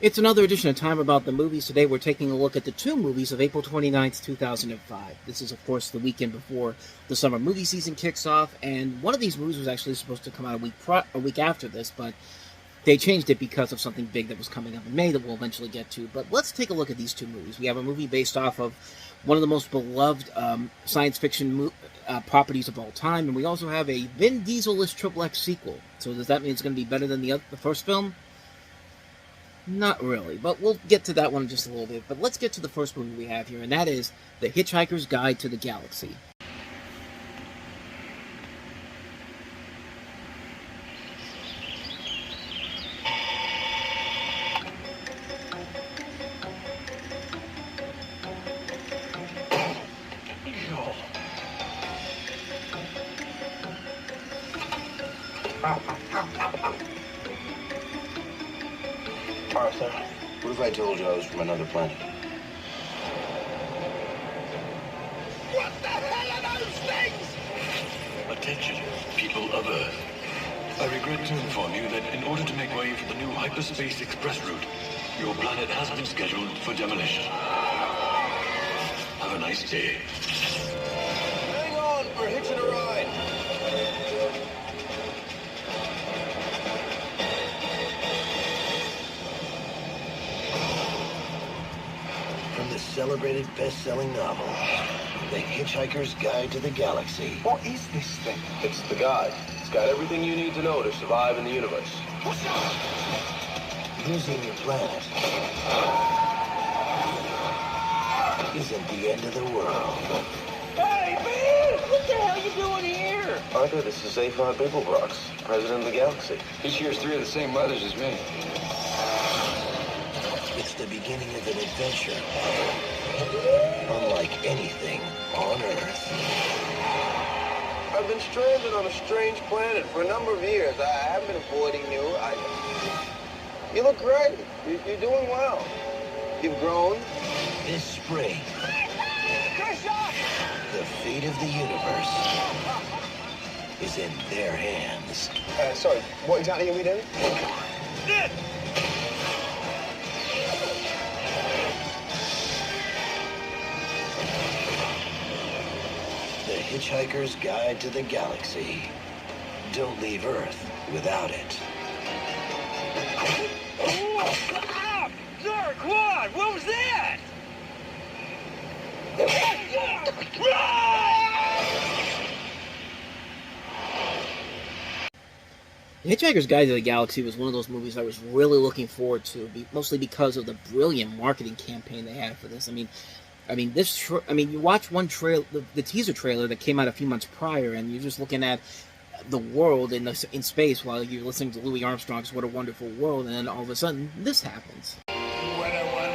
It's another edition of Time About the Movies. Today we're taking a look at the two movies of April 29th, 2005. This is, of course, the weekend before the summer movie season kicks off, and one of these movies was actually supposed to come out a week after this, but they changed it because of something big that was coming up in May that we'll eventually get to. But let's take a look at these two movies. We have a movie based off of one of the most beloved science fiction properties of all time, and we also have a Vin Diesel-less Triple X sequel. So does that mean it's going to be better than the first film? Not really, but we'll get to that one in just a little bit. But let's get to the first movie we have here, and that is The Hitchhiker's Guide to the Galaxy. Arthur, what if I told you I was from another planet? What the hell are those things? Attention, people of Earth. I regret to inform you that in order to make way for the new hyperspace express route, your planet has been scheduled for demolition. Have a nice day. Hang on, we're hitching a ride. From the celebrated best-selling novel, The Hitchhiker's Guide to the Galaxy. What is this thing? It's the guide. It's got everything you need to know to survive in the universe. Losing your planet isn't the end of the world. Hey, man! What the hell are you doing here? Arthur, this is Zaphod Bibblebrox, president of the galaxy. He shares 3 of the same mothers as me. It's the beginning of an adventure unlike anything on Earth. I've been stranded on a strange planet for a number of years. I haven't been avoiding you. You look great. You're doing well. You've grown. This spring, the fate of the universe is in their hands. Sorry, what exactly are we doing? The Hitchhiker's Guide to the Galaxy. Don't leave Earth without it. Ah! Sir, Quad, what was that? The Hitchhiker's Guide to the Galaxy was one of those movies I was really looking forward to, mostly because of the brilliant marketing campaign they had for this. You watch one trailer, the teaser trailer that came out a few months prior, and you're just looking at the world in space while you're listening to Louis Armstrong's "What a Wonderful World," and then all of a sudden, this happens. What a wonderful...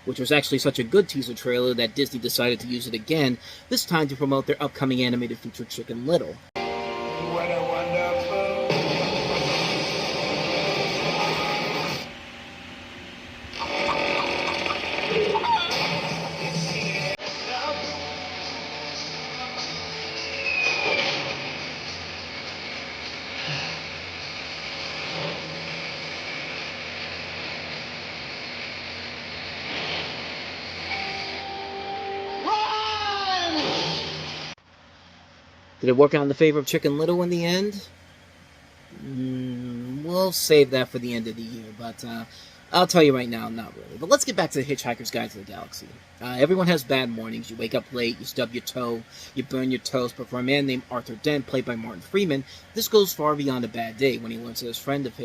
Which was actually such a good teaser trailer that Disney decided to use it again, this time to promote their upcoming animated feature Chicken Little. What a wonderful... Did it work out in the favor of Chicken Little in the end? we'll save that for the end of the year, but I'll tell you right now, not really. But let's get back to The Hitchhiker's Guide to the Galaxy. Everyone has bad mornings. You wake up late, you stub your toe, you burn your toast, but for a man named Arthur Dent, played by Martin Freeman, this goes far beyond a bad day when he learns that a friend of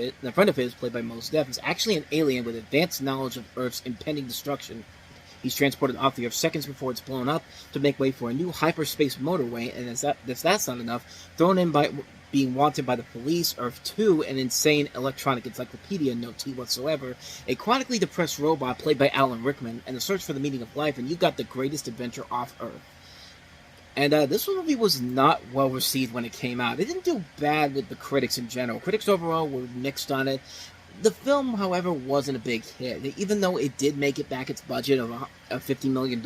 his, played by Mos Def, is actually an alien with advanced knowledge of Earth's impending destruction. He's transported off the Earth seconds before it's blown up to make way for a new hyperspace motorway, and if that's not enough, thrown in by being wanted by the police, Earth 2, an insane electronic encyclopedia, no tea whatsoever, a chronically depressed robot played by Alan Rickman, and the search for the meaning of life, and you've got the greatest adventure off Earth. And this movie was not well received when it came out. It didn't do bad with the critics in general. Critics overall were mixed on it. The film, however, wasn't a big hit. Even though it did make it back its budget of $50 million,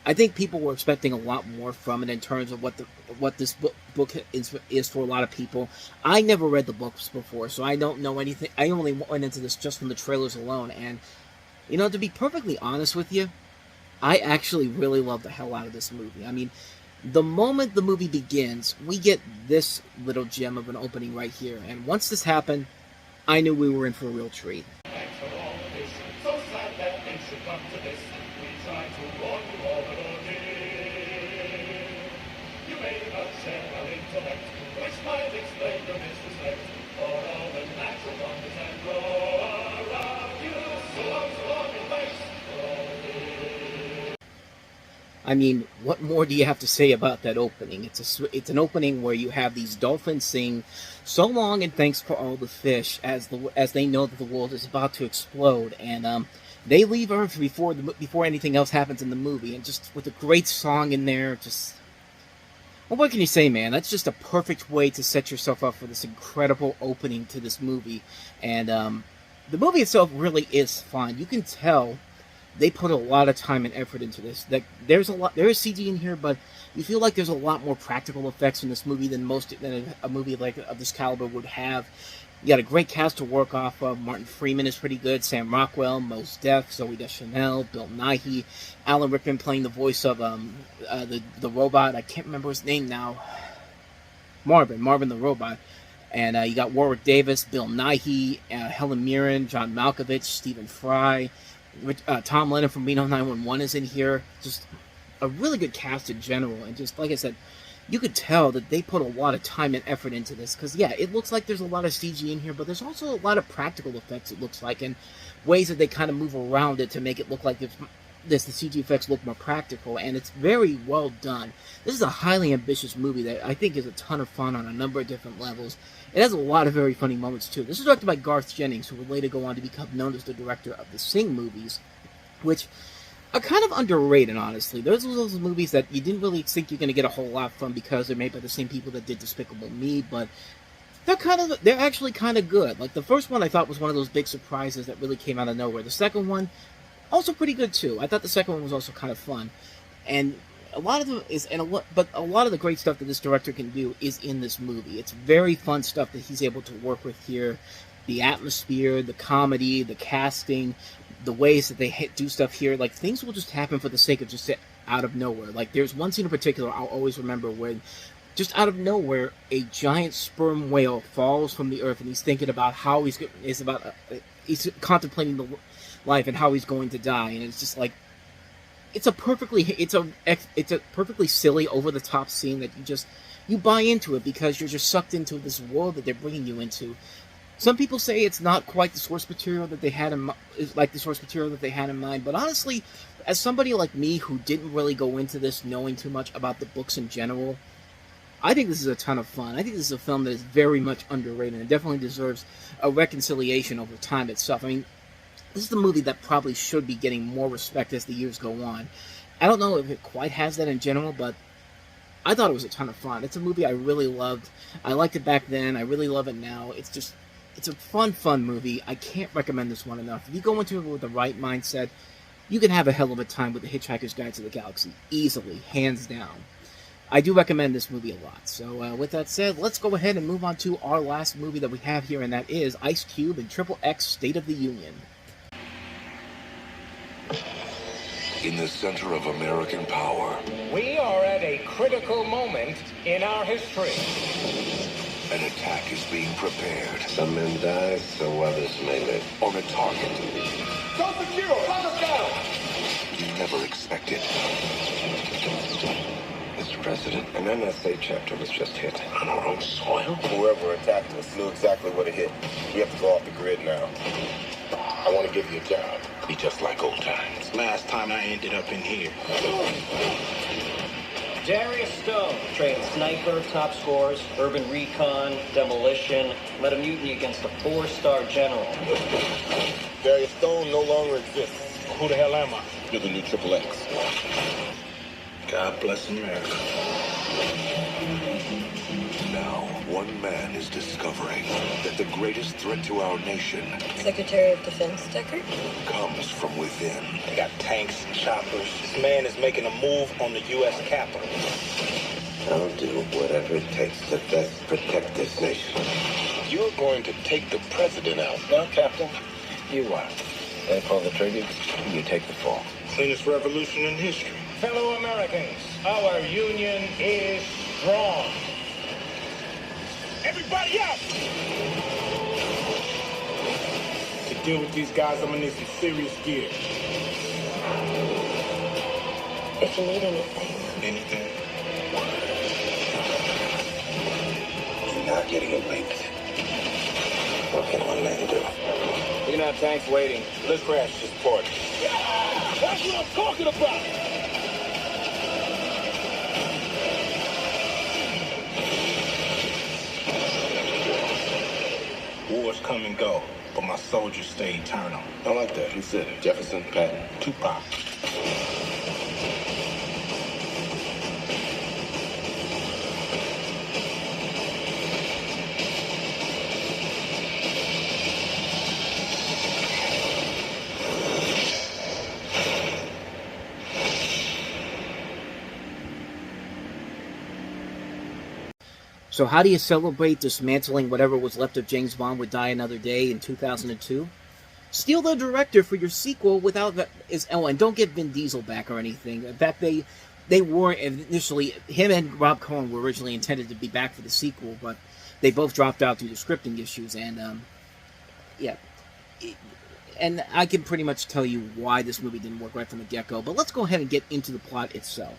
I think people were expecting a lot more from it in terms of what this book is for a lot of people. I never read the books before, so I don't know anything. I only went into this just from the trailers alone, and, you know, to be perfectly honest with you, I actually really love the hell out of this movie. I mean, the moment the movie begins, we get this little gem of an opening right here, and once this happened, I knew we were in for a real treat. Thanks for all of this. So sad that things should come to this. We tried to warn you all, but oh dear. You made us share our intellect, which might explain your disrespect for all the natural wonders and grow around you. So long, and thanks for all this. I mean, what more do you have to say about that opening? It's an opening where you have these dolphins sing "So long and thanks for all the fish" as they know that the world is about to explode, and they leave Earth before anything else happens in the movie, and just with a great song in there, just, well, what can you say, man? That's just a perfect way to set yourself up for this incredible opening to this movie, and the movie itself really is fun. You can tell they put a lot of time and effort into this. There is CG in here, but you feel like there's a lot more practical effects in this movie than a movie like of this caliber would have. You got a great cast to work off of. Martin Freeman is pretty good. Sam Rockwell, Mos Def, Zooey Deschanel, Bill Nighy, Alan Rickman playing the voice of the robot. I can't remember his name now. Marvin the robot. And you got Warwick Davis, Bill Nighy, Helen Mirren, John Malkovich, Stephen Fry. Tom Lennon from Reno 911 is in here. Just a really good cast in general, and just like I said, you could tell that they put a lot of time and effort into this, because yeah, it looks like there's a lot of CG in here, but there's also a lot of practical effects, it looks like, and ways that they kind of move around it to make it look like the CG effects look more practical, and it's very well done. This is a highly ambitious movie that I think is a ton of fun on a number of different levels. It has a lot of very funny moments, too. This is directed by Garth Jennings, who would later go on to become known as the director of the Sing movies, which are kind of underrated, honestly. Those are those movies that you didn't really think you're going to get a whole lot from because they're made by the same people that did Despicable Me, but they're actually kind of good. Like, the first one I thought was one of those big surprises that really came out of nowhere. The second one, also pretty good, too. I thought the second one was also kind of fun. And a lot of the great stuff that this director can do is in this movie. It's very fun stuff that he's able to work with here. The atmosphere, the comedy, the casting, the ways that they do stuff here. Like, things will just happen for the sake of just out of nowhere. Like, there's one scene in particular I'll always remember when, just out of nowhere, a giant sperm whale falls from the earth, and he's thinking about how he's contemplating the life and how he's going to die, and it's just like, it's a perfectly silly, over the top scene that you buy into it because you're just sucked into this world that they're bringing you into. Some people say it's not quite the source material that they had in mind, but honestly, as somebody like me who didn't really go into this knowing too much about the books in general, I think this is a ton of fun. I think this is a film that is very much underrated and definitely deserves a reconciliation over time itself. I mean, this is the movie that probably should be getting more respect as the years go on. I don't know if it quite has that in general, but I thought it was a ton of fun. It's a movie I really loved. I liked it back then. I really love it now. It's a fun movie. I can't recommend this one enough. If you go into it with the right mindset, you can have a hell of a time with The Hitchhiker's Guide to the Galaxy. Easily. Hands down. I do recommend this movie a lot. So with that said, let's go ahead and move on to our last movie that we have here, and that is Ice Cube and XXX State of the Union. In the center of American power, We are at a critical moment in our history. An attack is being prepared. Some men die, so others may live. On a target Don't secure! Lock us down! you never expected. Mr. President, an NSA chapter was just hit on our own soil. Whoever attacked us knew exactly what it hit. We have to go off the grid now. I want to give you a job. Be just like old times. Last time I ended up in here. Darius Stone, trained sniper, top scores, urban recon, demolition, led a mutiny against a 4-star general. Darius Stone no longer exists. Who the hell am I? You're the new Triple X. God bless America. Now, one man is discovering that the greatest threat to our nation Secretary of Defense Deckard? comes from within. They got tanks and choppers. This man is making a move on the U.S. Capitol. I'll do whatever it takes to best protect this nation. You're going to take the president out, huh, Captain? You are. They pull the trigger, you take the fall. Cleanest revolution in history. Fellow Americans, our union is strong. Everybody out! To deal with these guys, I'm gonna need some serious gear. If you need anything. Anything? You're not getting away with it. What can one man do? We can have tanks waiting. Let's crash this party. That's what I'm talking about! Wars come and go, but my soldiers stay eternal. I like that. Who said it? Jefferson, Patton? Tupac. So how do you celebrate dismantling whatever was left of James Bond Would Die Another Day in 2002? Steal the director for your sequel without and don't get Vin Diesel back or anything. In fact, they were initially, him and Rob Cohen were originally intended to be back for the sequel, but they both dropped out due to scripting issues, and and I can pretty much tell you why this movie didn't work right from the get-go, but let's go ahead and get into the plot itself.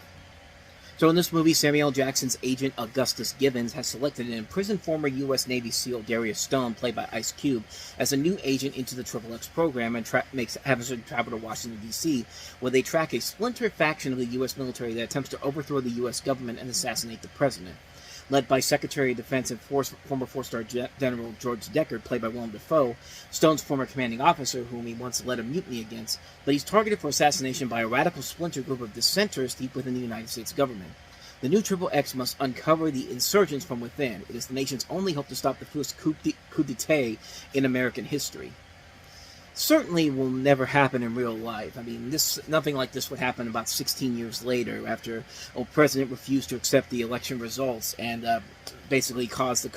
So in this movie, Samuel L. Jackson's agent Augustus Givens has selected an imprisoned former U.S. Navy SEAL Darius Stone, played by Ice Cube, as a new agent into the Triple X program and has him travel to Washington, D.C., where they track a splinter faction of the U.S. military that attempts to overthrow the U.S. government and assassinate the president. Led by Secretary of Defense and former 4-star General George Deckard, played by Willem Dafoe, Stone's former commanding officer, whom he once led a mutiny against, but he's targeted for assassination by a radical splinter group of dissenters deep within the United States government. The new Triple X must uncover the insurgents from within. It is the nation's only hope to stop the first coup d'etat in American history. Certainly will never happen in real life. I mean, nothing like this would happen about 16 years later, after a president refused to accept the election results and basically caused a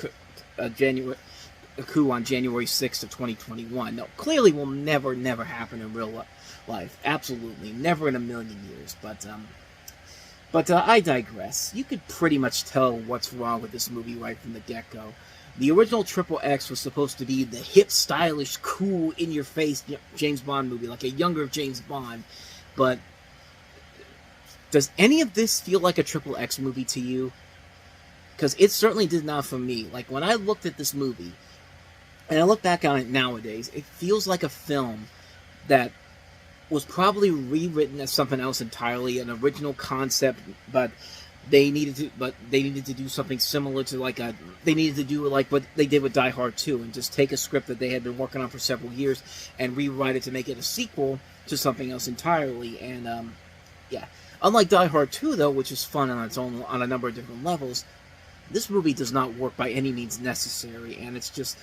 coup on January 6th of 2021. No, clearly will never happen in real life. Absolutely, never in a million years. But I digress. You could pretty much tell what's wrong with this movie right from the get-go. The original Triple X was supposed to be the hip, stylish, cool, in-your-face James Bond movie, like a younger James Bond. But does any of this feel like a Triple X movie to you? Because it certainly did not for me. Like, when I looked at this movie, and I look back on it nowadays, it feels like a film that was probably rewritten as something else entirely, an original concept, but they needed to do something similar to what they did with Die Hard 2, and just take a script that they had been working on for several years and rewrite it to make it a sequel to something else entirely. And unlike Die Hard 2 though, which is fun on its own on a number of different levels, this movie does not work by any means necessary, and it's just,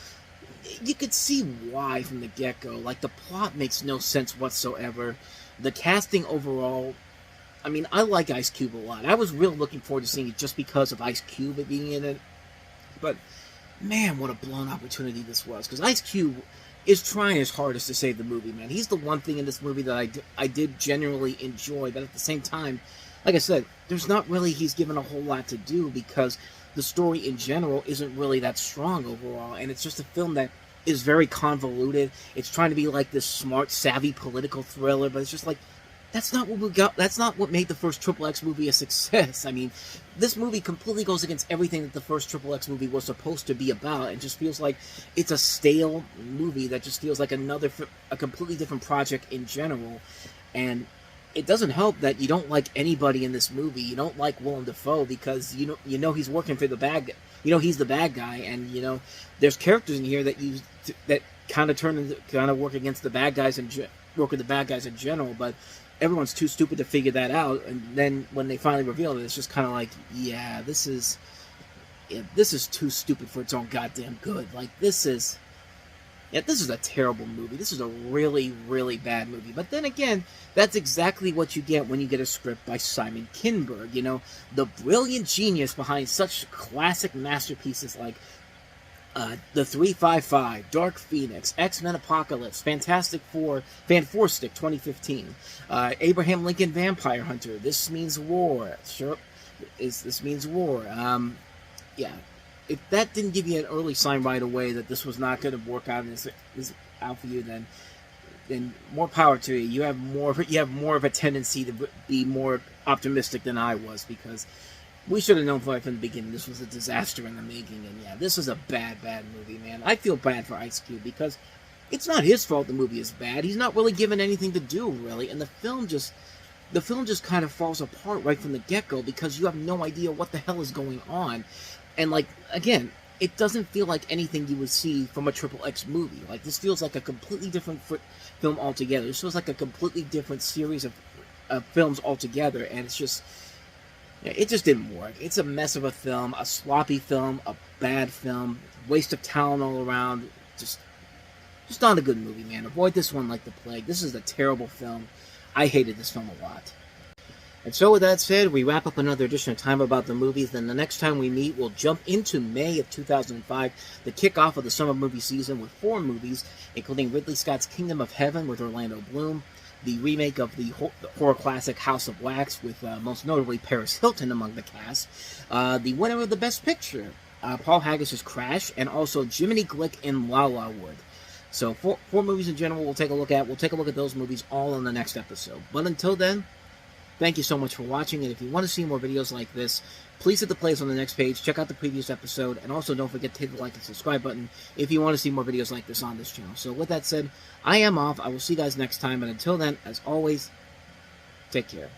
you could see why from the get-go. Like, the plot makes no sense whatsoever. The casting overall, I mean, I like Ice Cube a lot. I was really looking forward to seeing it just because of Ice Cube being in it. But, man, what a blown opportunity this was. Because Ice Cube is trying his hardest to save the movie, man. He's the one thing in this movie that I did genuinely enjoy. But at the same time, like I said, there's not really, he's given a whole lot to do, because the story in general isn't really that strong overall, and it's just a film that is very convoluted. It's trying to be like this smart, savvy political thriller, but it's just like, that's not what we got. That's not what made the first Triple X movie a success. I mean, this movie completely goes against everything that the first Triple X movie was supposed to be about. It just feels like it's a stale movie that just feels like a completely different project in general. And it doesn't help that you don't like anybody in this movie. You don't like Willem Dafoe because you know he's working for the bad guy. You know he's the bad guy, and you know there's characters in here that kind of work against the bad guys and work with the bad guys in general, but everyone's too stupid to figure that out. And then when they finally reveal it, it's just kind of like, yeah, this is too stupid for its own goddamn good. Like, this is a terrible movie. This is a really, really bad movie. But then again, that's exactly what you get when you get a script by Simon Kinberg. You know, the brilliant genius behind such classic masterpieces like The 355, Dark Phoenix, X-Men Apocalypse, Fantastic Four, Fan Four Stick 2015, Abraham Lincoln Vampire Hunter, This Means War. Sure, This Means War. Yeah. If that didn't give you an early sign right away that this was not going to work out out for you, then more power to you. You have more of a tendency to be more optimistic than I was, because we should have known right from the beginning this was a disaster in the making. And yeah, this is a bad movie, man. I feel bad for Ice Cube because it's not his fault the movie is bad. He's not really given anything to do, really, and the film just kind of falls apart right from the get-go because you have no idea what the hell is going on. And, like, again, it doesn't feel like anything you would see from a Triple X movie. Like, this feels like a completely different film altogether. This feels like a completely different series of films altogether, and it just didn't work. It's a mess of a film, a sloppy film, a bad film, waste of talent all around. Just not a good movie, man. Avoid this one like the plague. This is a terrible film. I hated this film a lot. And so with that said, we wrap up another edition of Time About the Movies. Then the next time we meet, we'll jump into May of 2005, the kickoff of the summer movie season with 4 movies, including Ridley Scott's Kingdom of Heaven with Orlando Bloom, the remake of the horror classic House of Wax with most notably Paris Hilton among the cast, the winner of the Best Picture, Paul Haggis's Crash, and also Jiminy Glick in La La Wood. So 4 movies in general we'll take a look at. We'll take a look at those movies all in the next episode. But until then, thank you so much for watching, and if you want to see more videos like this, please hit the plays on the next page, check out the previous episode, and also don't forget to hit the like and subscribe button if you want to see more videos like this on this channel. So with that said, I am off. I will see you guys next time, and until then, as always, take care.